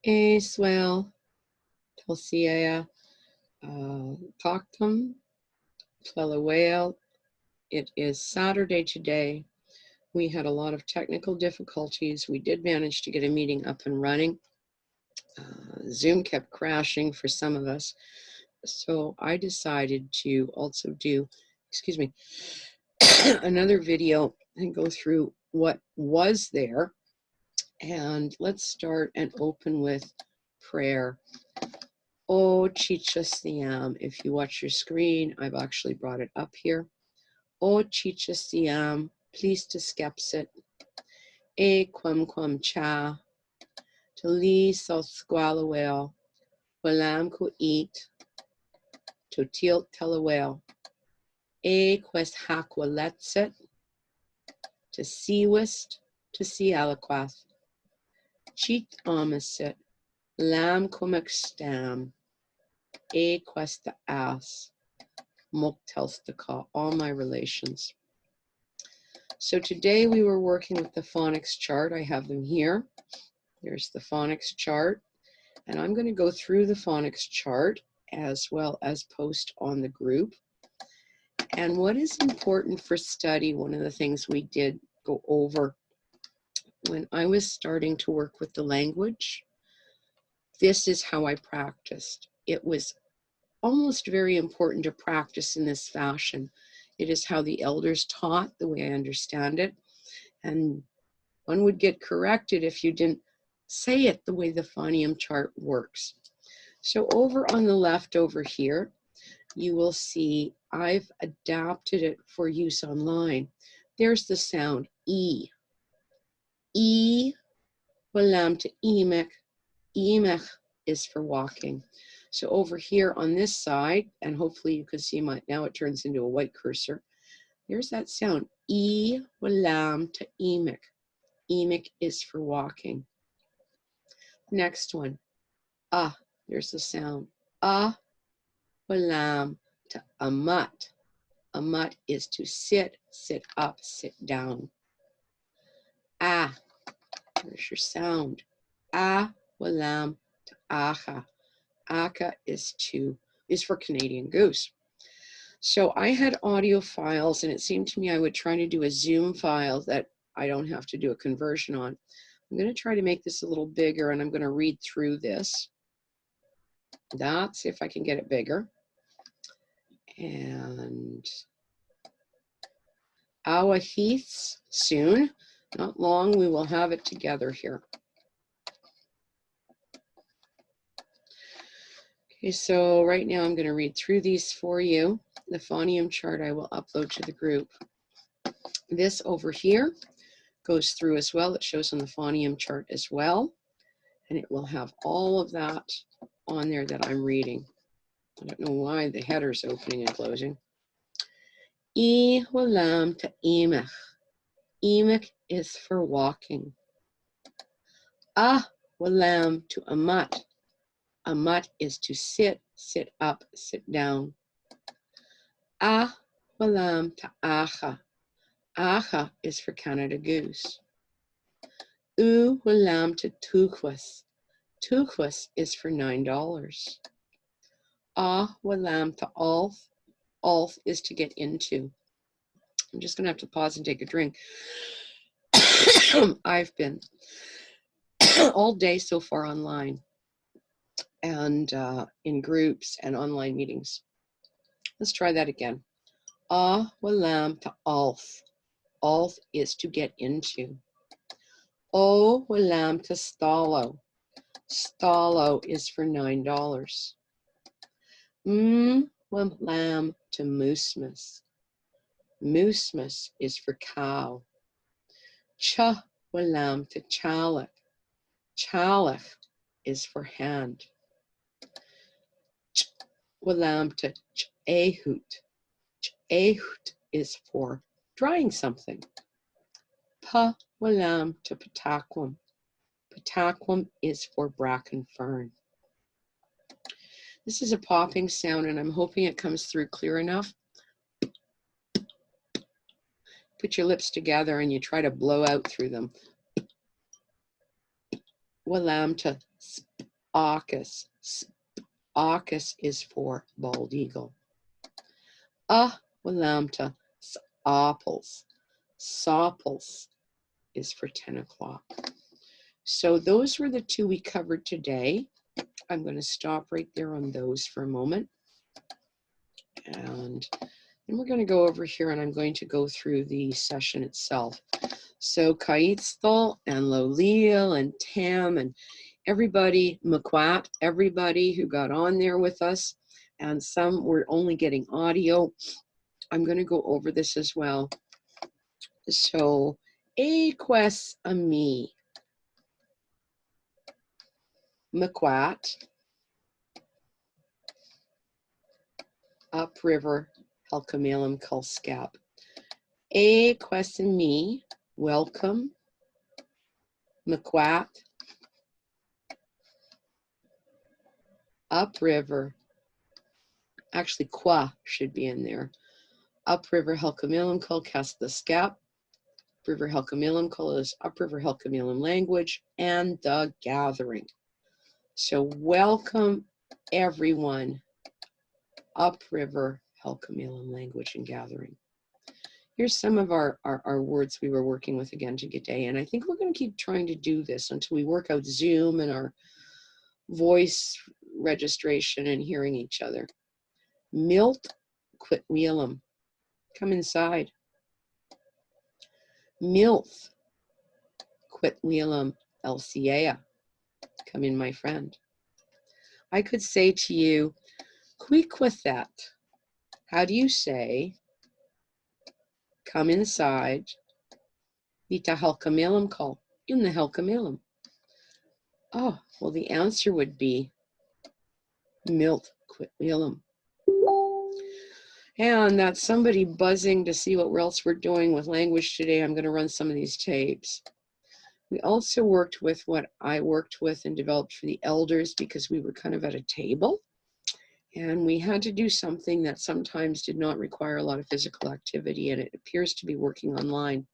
swáyel, phonics, Halq'eméylemqel. It is Saturday today. We had a lot of technical difficulties. We did manage to get a meeting up and running. Zoom kept crashing for some of us. So I decided to also do, another video and go through what was there. And let's start and open with prayer. O Chichasiam. If you watch your screen, I've actually brought it up here. O Chichasiam, please to skepsit. E quam cha. To li so swáyel. Walam ku eat. To tilt telawel. E quest hakwaletset. To seawist. To see aliquath. Cheat omisit. Lam kumakstam. E questa as. Moktelstaka, all my relations. So today we were working with the phonics chart. I have them here. There's the phonics chart. And I'm going to go through the phonics chart as well as post on the group. And what is important for study, one of the things we did go over when I was starting to work with the language, this is how I practiced. It was almost very important to practice in this fashion. It is how the elders taught, the way I understand it. And one would get corrected if you didn't say it the way the phonium chart works. So over on the left over here, you will see I've adapted it for use online. There's the sound E. E, walam to emek. Emek is for walking. So over here on this side, and hopefully you can see now it turns into a white cursor. There's that sound, E, walam to emek. Emek is for walking. Next one, there's the sound, walam to amat. Amat is to sit, sit up, sit down. There's your sound, walam to acha. Aka is for Canadian goose. So I had audio files, and it seemed to me I would try to do a Zoom file that I don't have to do a conversion on. I'm going to try to make this a little bigger, and I'm going to read through this. That's if I can get it bigger. And our heaths soon, not long, we will have it together here. Okay, so right now I'm going to read through these for you. The phonium chart I will upload to the group. This over here goes through as well. It shows on the phonium chart as well. And it will have all of that on there that I'm reading. I don't know why the header's opening and closing. E walam to emek. Emek is for walking. Walam to amat. Amat is to sit, sit up, sit down. Walam to acha. Acha is for Canada goose. Walam to tukwas. Tukwas is for $9. Walam to alf. Alf is to get into. I'm just going to have to pause and take a drink. I've been all day so far online and in groups and online meetings. Let's try that again. Walam to alf. Alf is to get into. Walam to stallo. Stallo is for $9. Walam to moosemas. Moosemas is for cow. Walam to chalak. Chalak is for hand. Walam to ehut. Ehut is for drying something. Walam to pataquam. Pataquam is for bracken fern. This is a popping sound, and I'm hoping it comes through clear enough. Put your lips together and you try to blow out through them. Walam to AUKUS. AUKUS is for bald eagle. Walamta. Apples. Sopples is for 10 o'clock. So those were the two we covered today. I'm going to stop right there on those for a moment. And then we're going to go over here and I'm going to go through the session itself. So Kaitstal and Lolil and Tam and everybody, Makwat, everybody who got on there with us, and some were only getting audio. I'm going to go over this as well. So, Aquas Ami, Makwat, upriver, Halq'eméylemqel Sq'ep. Aquas Ami, welcome, Makwat, upriver, actually Kwa should be in there. Upriver Halq'eméylemqel cast the Sq'ep. Upriver Halq'eméylemqel is upriver Halq'eméylem language and the gathering. So welcome everyone, upriver Halq'eméylem language and gathering. Here's some of our words we were working with again today, and I think we're going to keep trying to do this until we work out Zoom and our voice registration and hearing each other. Milt Q'eméylemqel, come inside. Milth Q'eméylemqel, come in, my friend. I could say to you, Quiquithat, how do you say, come inside, Vita Halq'eméylemqel, in the Halq'eméylem? Oh, well, the answer would be Milt Q'eméylemqel. And that's somebody buzzing to see what else we're doing with language today. I'm going to run some of these tapes. We also worked with what I worked with and developed for the elders because we were kind of at a table. And we had to do something that sometimes did not require a lot of physical activity, and it appears to be working online.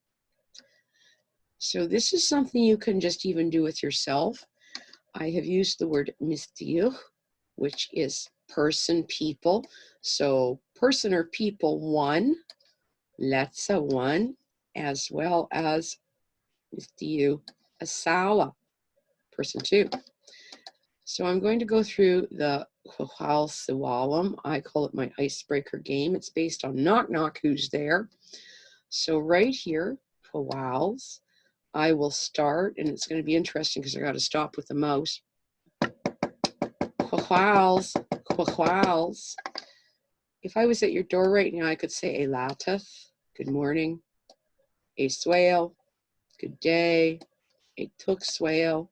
So this is something you can just even do with yourself. I have used the word mistir, which is person, people. So person or people, one, letsa, one, as well as mistir, asawa, person, two. So I'm going to go through the Kwahal Siwalam. I call it my icebreaker game. It's based on knock knock, who's there. So right here, Kwahals, I will start, and it's going to be interesting because I got to stop with the mouse. Kwahals, Kwahals. If I was at your door right now, I could say a latith, good morning, a swáyel, good day, a tuk swáyel,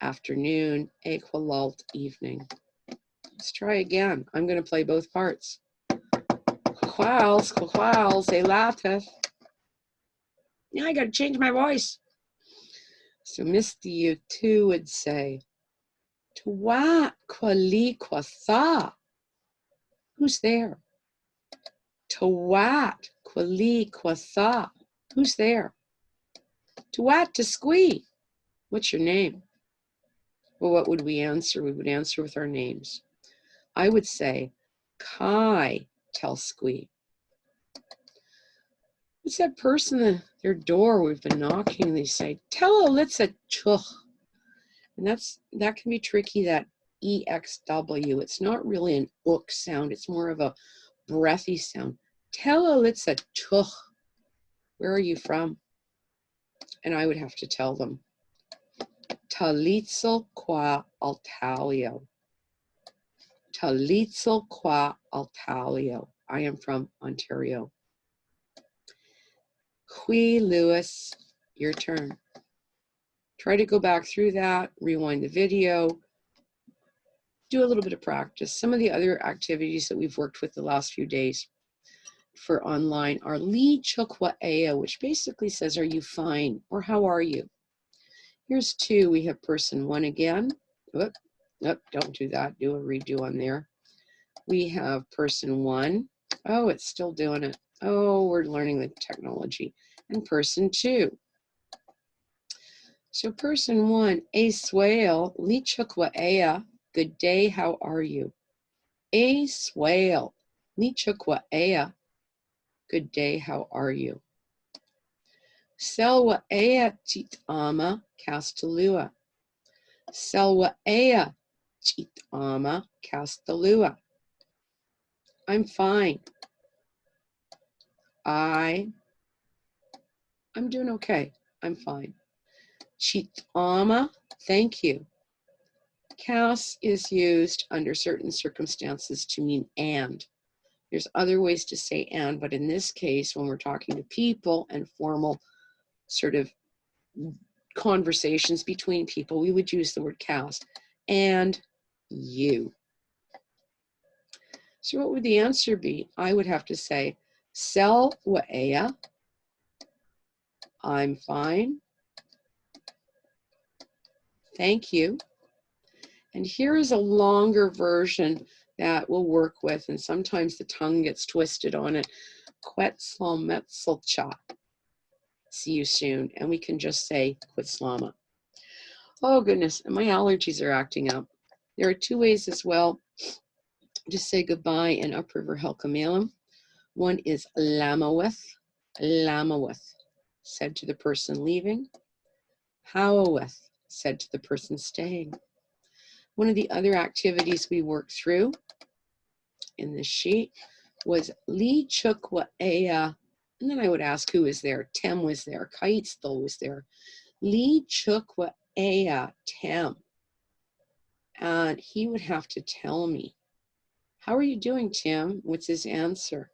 afternoon, a kwalalt, evening. Let's try again. I'm going to play both parts. Kwahals, a latith. Now I got to change my voice. So Misty, you too would say, Twa kwali kwatha. Who's there? Tawat kwali kwatha. Who's there? Tawat to squee. What's your name? Well, what would we answer? We would answer with our names. I would say, Kai tell squee. What's that person at their door? We've been knocking, and they say, Tell Litsa chuch. And that can be tricky, that EXW. It's not really an ook sound. It's more of a breathy sound. Tell Litsa chuch. Where are you from? And I would have to tell them. Talitzel qua Altalio. Talitzel qua Altalio. I am from Ontario. Hui Lewis, your turn. Try to go back through that, rewind the video, do a little bit of practice. Some of the other activities that we've worked with the last few days for online are Li Chukwa Ea, which basically says, are you fine? Or how are you? Here's two. We have person one again. Oop, don't do that. Do a redo on there. We have person one. Oh, it's still doing it. Oh, we're learning the technology. And person two. So person one, a swáyel, lichukwa good day, how are you? A swáyel, lichukwa good day, how are you? Selwa titama castalua. Selwa titama castalua. I'm fine. I'm doing okay. I'm fine. Chitama, thank you. Cas is used under certain circumstances to mean and. There's other ways to say and, but in this case, when we're talking to people and formal sort of conversations between people, we would use the word cas. And you. So what would the answer be? I would have to say, Sel wa'ea, I'm fine. Thank you. And here is a longer version that we'll work with, and sometimes the tongue gets twisted on it. Quetzalmetzelcha. See you soon. And we can just say Quetzalama. Oh goodness, and my allergies are acting up. There are two ways as well to say goodbye in Upriver Halq'eméylemqel. One is lamaweth, said to the person leaving. Howaweth, said to the person staying. One of the other activities we worked through in this sheet was Li Chukwa Ea, and then I would ask who was there. Tem was there, Kaitstal was there. Li Chukwa Ea Tem. And he would have to tell me, how are you doing, Tim? What's his answer?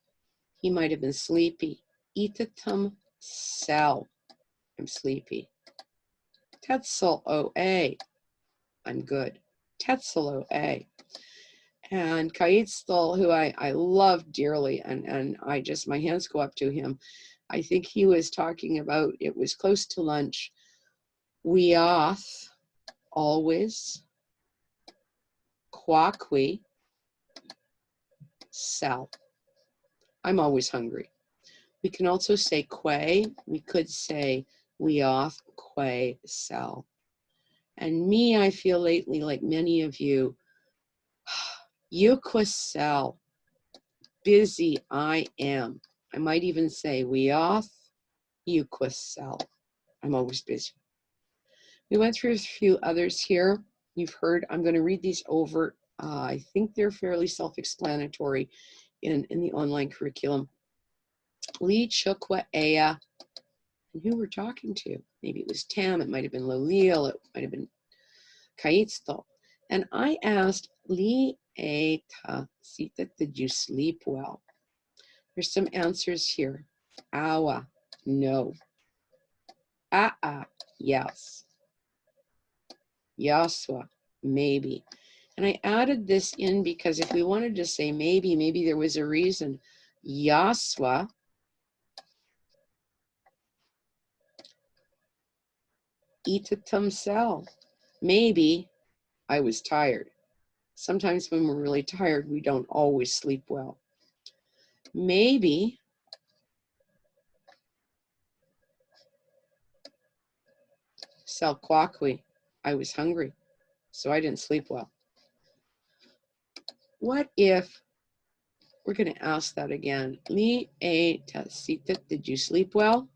He might have been sleepy. Itatum sel. I'm sleepy. Tetzel o-a. I'm good. Tetzel o-a. And Kaitstal, who I love dearly, and I just, my hands go up to him. I think he was talking about, it was close to lunch. Weoth, always. Quaqui, sel. I'm always hungry. We can also say que. We could say weoth, que, sel. And me, I feel lately, like many of you, Yuquasel, busy I am. I might even say weoth, Yuquasel. I'm always busy. We went through a few others here. You've heard, I'm going to read these over. I think they're fairly self-explanatory in the online curriculum. Li Chukwa Ea, and who we're talking to. Maybe it was Tam, it might have been Lolil, it might have been Kaitstal. And I asked, Li Eta Sita, did you sleep well? There's some answers here. Awa, no. Yes. Yaswa, maybe. And I added this in because if we wanted to say maybe there was a reason. Yaswa, itatum sel. Maybe I was tired. Sometimes when we're really tired, we don't always sleep well. Maybe selquaqui, I was hungry, so I didn't sleep well. What if, we're going to ask that again. Li e tasita, did you sleep well?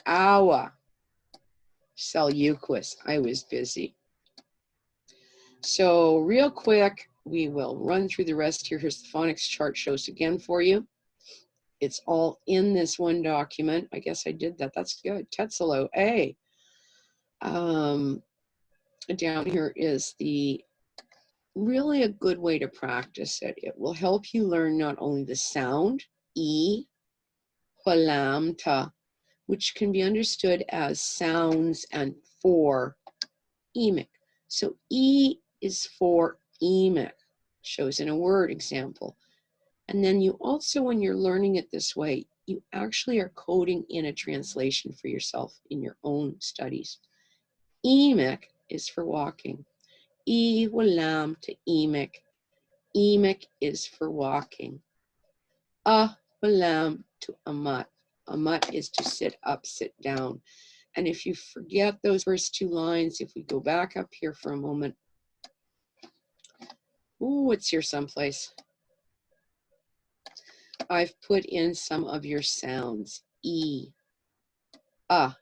Awa, seleuquis, I was busy. So real quick, we will run through the rest here. Here's the phonics chart, shows again for you. It's all in this one document. I guess I did that. That's good. Tetzelo, A. Down here is the really a good way to practice it. It will help you learn not only the sound, E, Hulamta, which can be understood as sounds and for emic. So E is for emic, shows in a word example. And then you also, when you're learning it this way, you actually are coding in a translation for yourself in your own studies. Emic is for walking. E walam to emic. Emic is for walking. Walam to amat. Amat is to sit up, sit down. And if you forget those first two lines, if we go back up here for a moment. Ooh, it's here someplace. I've put in some of your sounds. E, ah,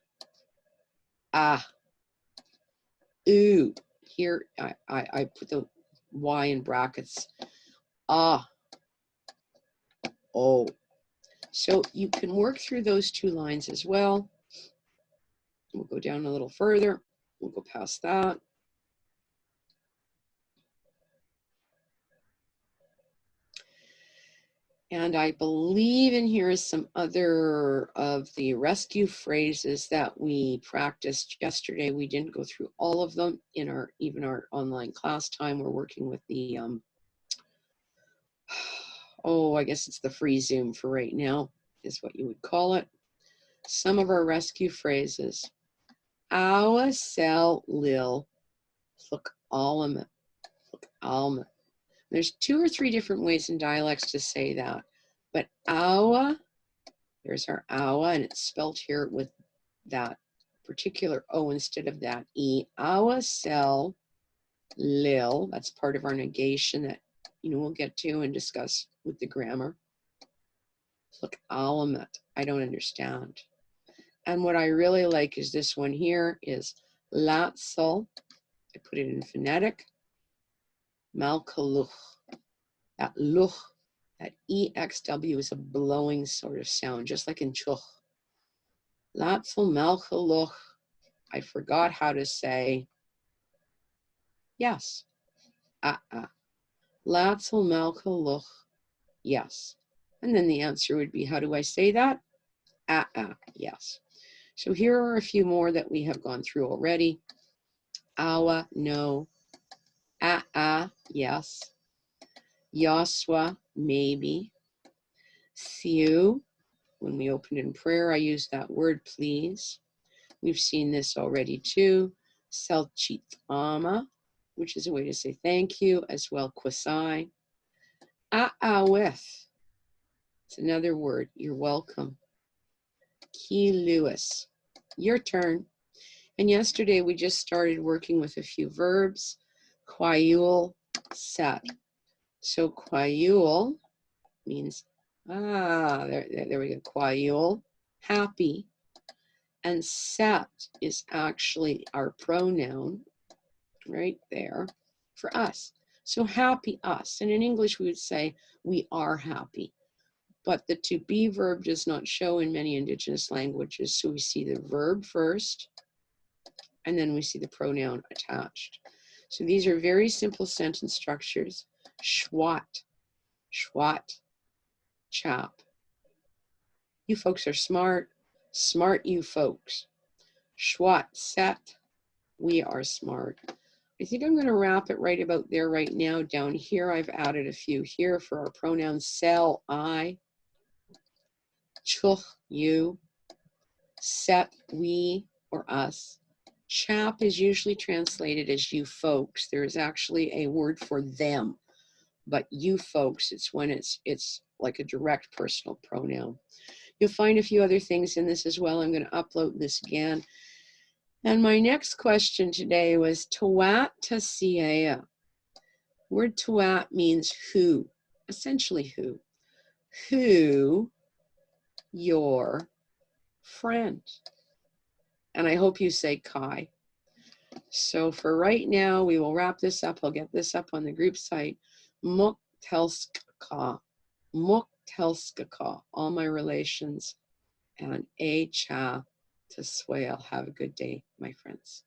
ooh. Here, I put the Y in brackets. Ah, oh. So you can work through those two lines as well. We'll go down a little further. We'll go past that. And I believe in here is some other of the rescue phrases that we practiced yesterday. We didn't go through all of them in even our online class time. We're working with the, I guess it's the free Zoom for right now, is what you would call it. Some of our rescue phrases. Awa sel lil Halq'eméylemqel. There's 2 or 3 different ways in dialects to say that. But awa, there's our awa, and it's spelled here with that particular O instead of that E. Awa sel lil, that's part of our negation that, we'll get to and discuss with the grammar. Look, alamet, I don't understand. And what I really like is this one here is latsel. I put it in phonetic. Malkaluch. That luch, that EXW is a blowing sort of sound, just like in chuch. Latsel malkaluch. I forgot how to say yes. Latsel malkaluch. Yes. And then the answer would be, how do I say that? Yes. So here are a few more that we have gone through already. Awa, no. Yes. Yaswa, maybe. Siu, when we opened in prayer, I used that word, please. We've seen this already too. Selchitama, which is a way to say thank you, as well, kwasai. With, it's another word, you're welcome. Ki Lewis, your turn. And yesterday we just started working with a few verbs. Kwayul, set. So kwayul means, there we go, kwayul, happy. And set is actually our pronoun right there for us. So happy us. And in English we would say we are happy. But the to be verb does not show in many indigenous languages. So we see the verb first, and then we see the pronoun attached. So these are very simple sentence structures. Schwat, chap. You folks are smart, smart you folks. Schwat, set, we are smart. I think I'm going to wrap it right about there right now. Down here, I've added a few here for our pronouns. Sel, I. Chuch, you. Set, we or us. Chap is usually translated as you folks. There is actually a word for them, but you folks, it's when it's like a direct personal pronoun. You'll find a few other things in this as well. I'm going to upload this again. And my next question today was Tawat Tasiea. Word Tawat means who, essentially who. Who your friend. And I hope you say Kai. So for right now, we will wrap this up. I'll get this up on the group site. Muktelskaka. Muktelskaka. All my relations. And a cha to swáyel. Have a good day, my friends.